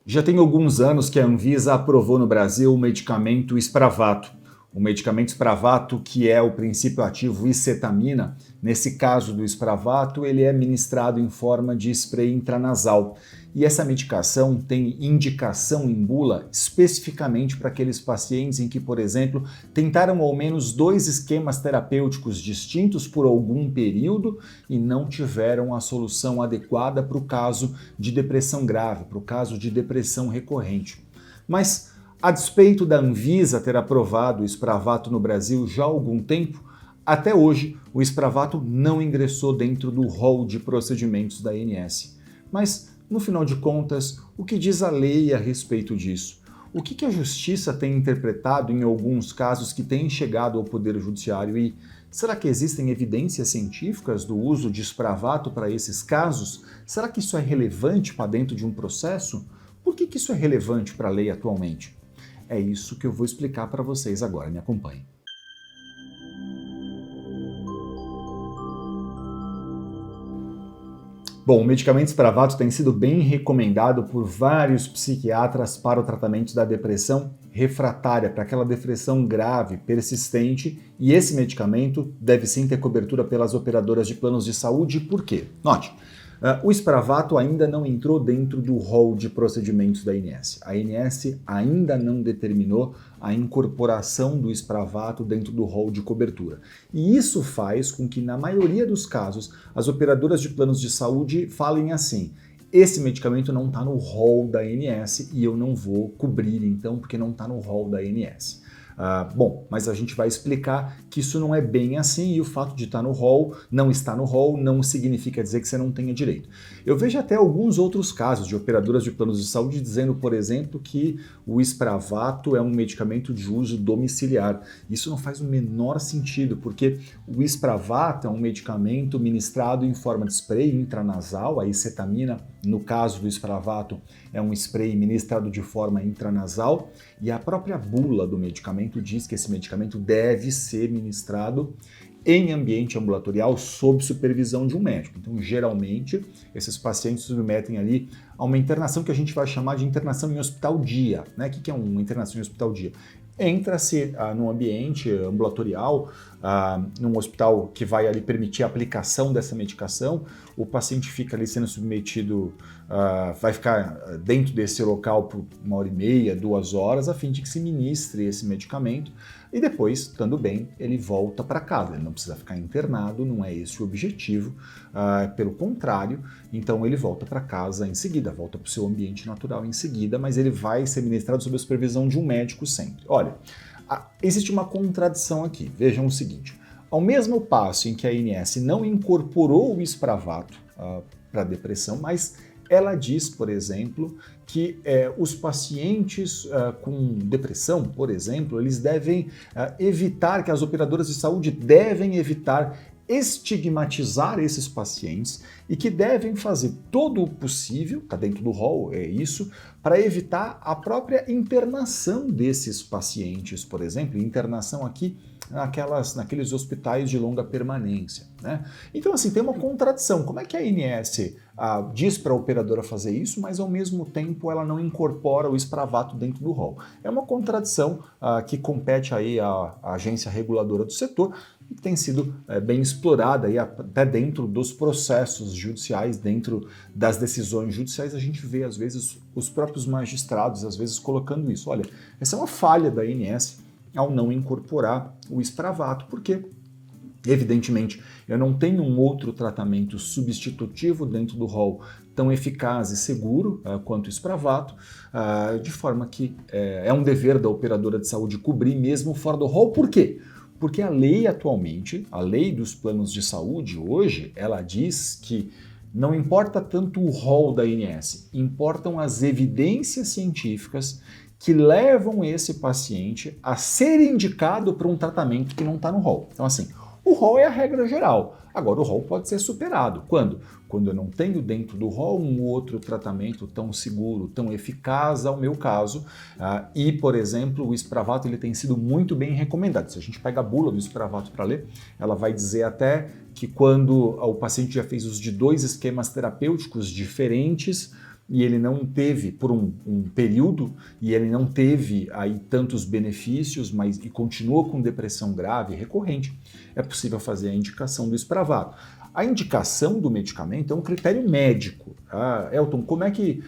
Já tem alguns anos que a Anvisa aprovou no Brasil o medicamento Spravato. O medicamento Spravato, que é o princípio ativo iscetamina, nesse caso do Spravato, ele é ministrado em forma de spray intranasal. E essa medicação tem indicação em bula especificamente para aqueles pacientes em que, por exemplo, tentaram ao menos 2 esquemas terapêuticos distintos por algum período e não tiveram a solução adequada para o caso de depressão grave, para o caso de depressão recorrente. Mas, a despeito da Anvisa ter aprovado o Spravato no Brasil já há algum tempo, até hoje o Spravato não ingressou dentro do rol de procedimentos da ANS. Mas, no final de contas, o que diz a lei a respeito disso? O que a justiça tem interpretado em alguns casos que têm chegado ao Poder Judiciário e será que existem evidências científicas do uso de Spravato para esses casos? Será que isso é relevante para dentro de um processo? Por que isso é relevante para a lei atualmente? É isso que eu vou explicar para vocês agora, me acompanhem. Bom, o medicamento Spravato tem sido bem recomendado por vários psiquiatras para o tratamento da depressão refratária, para aquela depressão grave, persistente, e esse medicamento deve sim ter cobertura pelas operadoras de planos de saúde. Por quê? Note, o Spravato ainda não entrou dentro do rol de procedimentos da ANS. A ANS ainda não determinou a incorporação do Spravato dentro do rol de cobertura. E isso faz com que, na maioria dos casos, as operadoras de planos de saúde falem assim: esse medicamento não está no rol da ANS e eu não vou cobrir então porque não está no rol da ANS. Bom, mas a gente vai explicar que isso não é bem assim e o fato de estar no rol, não estar no rol, não significa dizer que você não tenha direito. Eu vejo até alguns outros casos de operadoras de planos de saúde dizendo, por exemplo, que o Spravato é um medicamento de uso domiciliar. Isso não faz o menor sentido, porque o Spravato é um medicamento ministrado em forma de spray intranasal, a iscetamina, no caso do Spravato, é um spray ministrado de forma intranasal, e a própria bula do medicamento diz que esse medicamento deve ser ministrado em ambiente ambulatorial sob supervisão de um médico. Então, geralmente, esses pacientes submetem ali a uma internação que a gente vai chamar de internação em hospital-dia. Né? O que é uma internação em hospital-dia? Entra-se num ambiente ambulatorial, num hospital que vai ali permitir a aplicação dessa medicação, o paciente fica ali sendo submetido, vai ficar dentro desse local por 1h30, 2 horas, a fim de que se ministre esse medicamento e depois, estando bem, ele volta para casa. Ele não precisa ficar internado, não é esse o objetivo, pelo contrário, então ele volta para casa em seguida, volta para o seu ambiente natural em seguida, mas ele vai ser ministrado sob a supervisão de um médico sempre. Olha, existe uma contradição aqui. Vejam o seguinte: ao mesmo passo em que a ANS não incorporou o Spravato para depressão, mas ela diz, por exemplo, que os pacientes com depressão, por exemplo, eles devem evitar, que as operadoras de saúde devem evitar estigmatizar esses pacientes e que devem fazer todo o possível, está dentro do rol, é isso, para evitar a própria internação desses pacientes, por exemplo, internação aqui naqueles hospitais de longa permanência. Né? Então, assim, tem uma contradição. Como é que a ANS diz para a operadora fazer isso, mas ao mesmo tempo ela não incorpora o Spravato dentro do rol? É uma contradição que compete aí à agência reguladora do setor e que tem sido bem explorada aí até dentro dos processos judiciais, dentro das decisões judiciais. A gente vê, às vezes, os próprios magistrados, às vezes, colocando isso. Olha, essa é uma falha da ANS ao não incorporar o Spravato, porque, evidentemente, eu não tenho um outro tratamento substitutivo dentro do rol tão eficaz e seguro quanto o Spravato, de forma que é um dever da operadora de saúde cobrir mesmo fora do rol. Por quê? Porque a lei atualmente, a lei dos planos de saúde hoje, ela diz que não importa tanto o rol da ANS, importam as evidências científicas que levam esse paciente a ser indicado para um tratamento que não está no rol. Então, assim, o rol é a regra geral. Agora, o rol pode ser superado. Quando? Quando eu não tenho dentro do rol um outro tratamento tão seguro, tão eficaz ao meu caso. E, por exemplo, o Spravato ele tem sido muito bem recomendado. Se a gente pega a bula do Spravato para ler, ela vai dizer até que quando o paciente já fez uso de 2 esquemas terapêuticos diferentes, e ele não teve, por um período, e ele não teve aí tantos benefícios, mas e continua com depressão grave recorrente, é possível fazer a indicação do Spravato. A indicação do medicamento é um critério médico. Elton, como é que,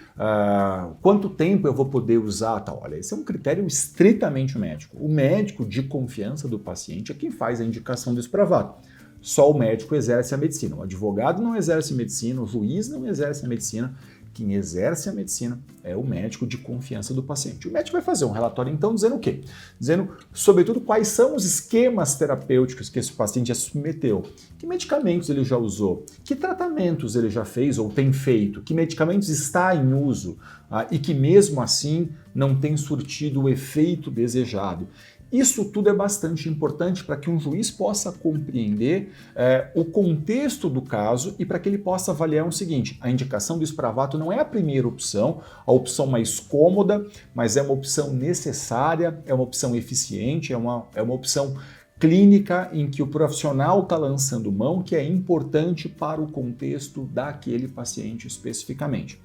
quanto tempo eu vou poder usar tal? Olha, esse é um critério estritamente médico. O médico de confiança do paciente é quem faz a indicação do Spravato. Só o médico exerce a medicina. O advogado não exerce medicina, o juiz não exerce a medicina. Quem exerce a medicina é o médico de confiança do paciente. O médico vai fazer um relatório, então, dizendo o quê? Dizendo, sobretudo, quais são os esquemas terapêuticos que esse paciente já submeteu, que medicamentos ele já usou, que tratamentos ele já fez ou tem feito, que medicamentos está em uso e que, mesmo assim, não tem surtido o efeito desejado. Isso tudo é bastante importante para que um juiz possa compreender o contexto do caso e para que ele possa avaliar o seguinte: a indicação do Spravato não é a primeira opção, a opção mais cômoda, mas é uma opção necessária, é uma opção eficiente, é uma opção clínica em que o profissional está lançando mão, que é importante para o contexto daquele paciente especificamente.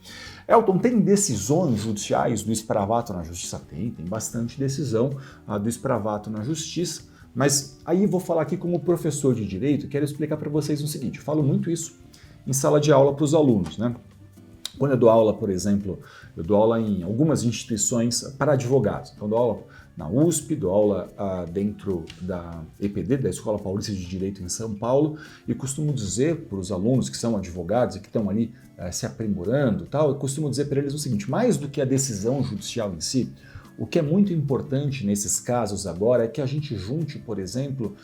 Elton, tem decisões judiciais do Spravato na justiça? Tem bastante decisão do Spravato na justiça, mas aí vou falar aqui como professor de direito, quero explicar para vocês o seguinte: eu falo muito isso em sala de aula para os alunos, né? Quando eu dou aula, por exemplo, eu dou aula em algumas instituições para advogados. Então, dou aula na USP, dou aula dentro da EPD, da Escola Paulista de Direito em São Paulo, e costumo dizer para os alunos que são advogados e que estão ali se aprimorando, eu costumo dizer para eles o seguinte: mais do que a decisão judicial em si, o que é muito importante nesses casos agora é que a gente junte, por exemplo,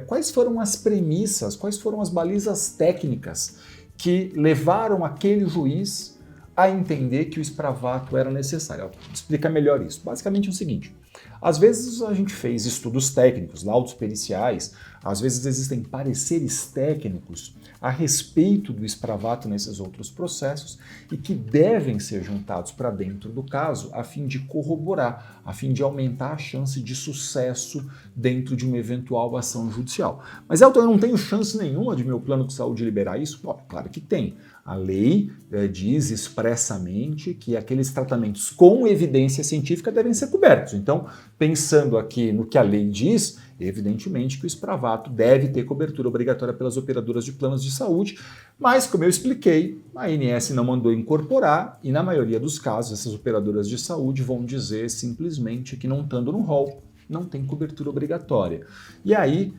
quais foram as premissas, quais foram as balizas técnicas que levaram aquele juiz a entender que o Spravato era necessário. Vou explicar melhor isso. Basicamente é o seguinte: às vezes a gente fez estudos técnicos, laudos periciais, às vezes existem pareceres técnicos a respeito do Spravato nesses outros processos e que devem ser juntados para dentro do caso a fim de corroborar, a fim de aumentar a chance de sucesso dentro de uma eventual ação judicial. Mas, Elton, eu não tenho chance nenhuma de meu plano de saúde liberar isso? Bom, claro que tem. A lei diz expressamente que aqueles tratamentos com evidência científica devem ser cobertos. Então, pensando aqui no que a lei diz, evidentemente que o Spravato deve ter cobertura obrigatória pelas operadoras de planos de saúde, mas, como eu expliquei, a ANS não mandou incorporar e, na maioria dos casos, essas operadoras de saúde vão dizer simplesmente que, não estando no rol, não tem cobertura obrigatória. E aí,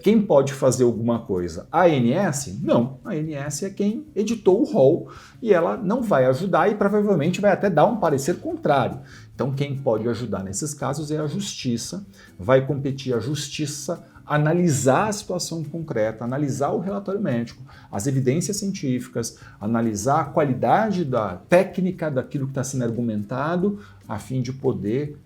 quem pode fazer alguma coisa? A ANS? Não. A ANS é quem editou o rol e ela não vai ajudar e provavelmente vai até dar um parecer contrário. Então, quem pode ajudar nesses casos é a Justiça. Vai competir a Justiça analisar a situação concreta, analisar o relatório médico, as evidências científicas, analisar a qualidade da técnica daquilo que está sendo argumentado, a fim de poder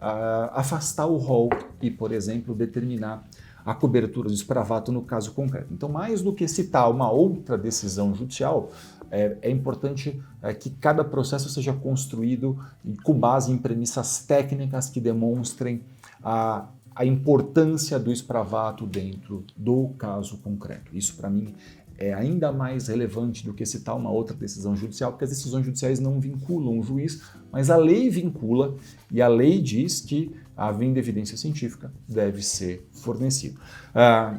afastar o rol e, por exemplo, determinar a cobertura do Spravato no caso concreto. Então, mais do que citar uma outra decisão judicial, é importante que cada processo seja construído com base em premissas técnicas que demonstrem a importância do Spravato dentro do caso concreto. Isso, para mim, é ainda mais relevante do que citar uma outra decisão judicial, porque as decisões judiciais não vinculam o juiz, mas a lei vincula, e a lei diz que, havendo evidência científica, deve ser fornecido.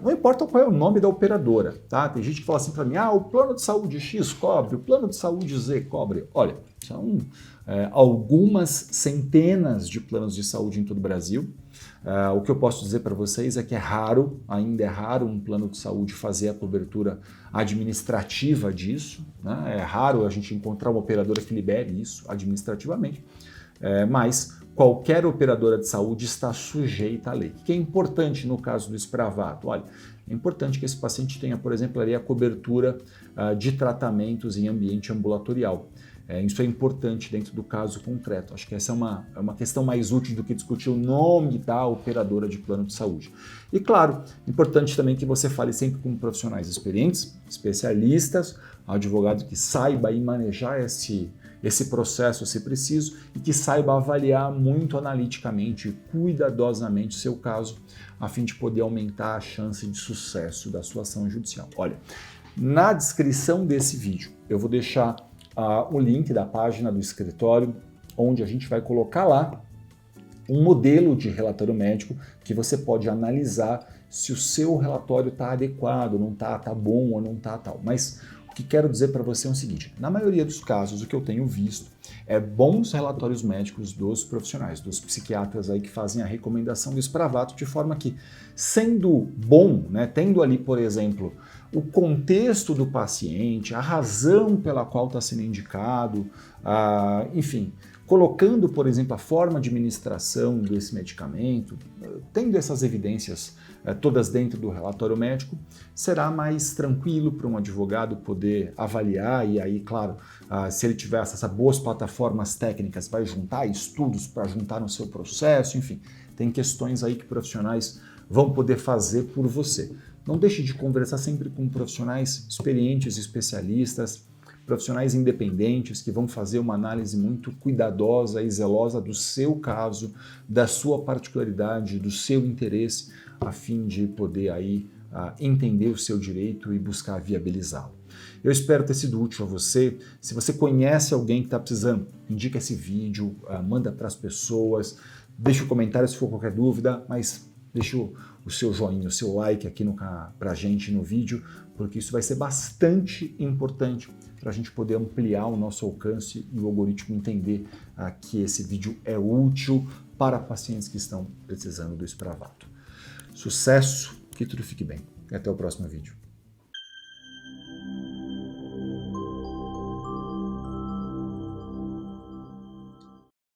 Não importa qual é o nome da operadora, tá? Tem gente que fala assim para mim: o plano de saúde X cobre, o plano de saúde Z cobre. Olha, são algumas centenas de planos de saúde em todo o Brasil. O que eu posso dizer para vocês é que ainda é raro um plano de saúde fazer a cobertura administrativa disso, né? É raro a gente encontrar uma operadora que libere isso administrativamente, mas qualquer operadora de saúde está sujeita à lei. O que é importante no caso do Spravato? Olha, é importante que esse paciente tenha, por exemplo, ali a cobertura de tratamentos em ambiente ambulatorial. Isso é importante dentro do caso concreto. Acho que essa é uma questão mais útil do que discutir o nome da operadora de plano de saúde. E, claro, importante também que você fale sempre com profissionais experientes, especialistas, advogado que saiba aí manejar esse processo, se preciso, e que saiba avaliar muito analiticamente, cuidadosamente o seu caso, a fim de poder aumentar a chance de sucesso da sua ação judicial. Olha, na descrição desse vídeo eu vou deixar o link da página do escritório, onde a gente vai colocar lá um modelo de relatório médico que você pode analisar se o seu relatório está adequado, não está, tá bom ou não está tal. Mas o que quero dizer para você é o seguinte, na maioria dos casos o que eu tenho visto é bons relatórios médicos dos profissionais, dos psiquiatras aí que fazem a recomendação do Spravato, de forma que, sendo bom, né, tendo ali, por exemplo, o contexto do paciente, a razão pela qual está sendo indicado, enfim, colocando, por exemplo, a forma de administração desse medicamento, tendo essas evidências todas dentro do relatório médico, será mais tranquilo para um advogado poder avaliar e aí, claro, se ele tiver acesso a boas plataformas técnicas, vai juntar estudos para juntar no seu processo, enfim, tem questões aí que profissionais vão poder fazer por você. Não deixe de conversar sempre com profissionais experientes, especialistas, profissionais independentes que vão fazer uma análise muito cuidadosa e zelosa do seu caso, da sua particularidade, do seu interesse, a fim de poder aí entender o seu direito e buscar viabilizá-lo. Eu espero ter sido útil a você. Se você conhece alguém que está precisando, indica esse vídeo, manda para as pessoas, deixa um comentário se for qualquer dúvida, mas deixa o seu joinha, o seu like aqui para a gente no vídeo, porque isso vai ser bastante importante para a gente poder ampliar o nosso alcance e o algoritmo entender que esse vídeo é útil para pacientes que estão precisando do Spravato. Sucesso, que tudo fique bem. E até o próximo vídeo.